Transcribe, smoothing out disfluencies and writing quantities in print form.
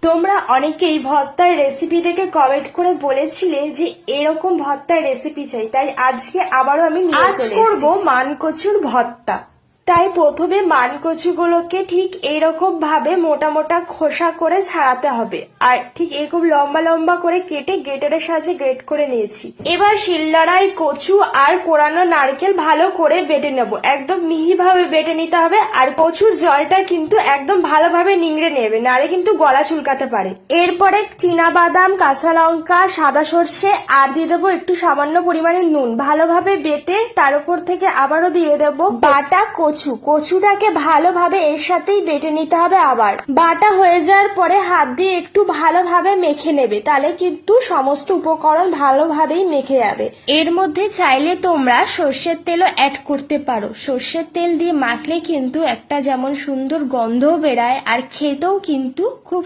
তোমরা অনেকেই ভর্তার রেসিপি দেখে কমেন্ট করে বলেছিলে যে এরকম ভর্তার রেসিপি চাই, তাই আজকে আবারও আমি নিয়ে চলে করবো মানকচুর ভর্তা। তাই প্রথমে মানকচুগুলোকে ঠিক এইরকম ভাবে মোটা মোটা খোসা করে ছাড়াতে হবে, আর ঠিক এরকম লম্বা লম্বা করে কেটে গ্রেটারের সাহায্যে গ্রেট করে নিয়েছি। এবার শিলনোড়ায় কচু আর কোরানো নারকেল ভালো করে বেটে নেব, একদম মিহি ভাবে বেটে নিতে হবে। আর কচুর জলটা কিন্তু একদম ভালোভাবে নিংড়ে নেবে, নারে কিন্তু গলা চুলকাতে পারে। এরপরে চীনাবাদাম, কাঁচা লঙ্কা, সাদা সর্ষে আর দিয়ে দেবো একটু সামান্য পরিমাণে নুন। ভালোভাবে বেটে তার উপর থেকে আবারও দিয়ে দেবো বাটা কচুটাকে ভালোভাবে এর সাথেই বেটে নিতে হবে। আবার বাটা হয়ে যাওয়ার পরে হাত দিয়ে একটু ভালোভাবে মেখে নেবে, তাহলে কিন্তু সমস্ত উপকরণ ভালোভাবেই মেখে যাবে। এর মধ্যে চাইলে তোমরা সর্ষের তেলও অ্যাড করতে পারো। সর্ষের তেল দিয়ে মাখলে কিন্তু একটা যেমন সুন্দর গন্ধও বেরায়, আর খেতেও কিন্তু খুব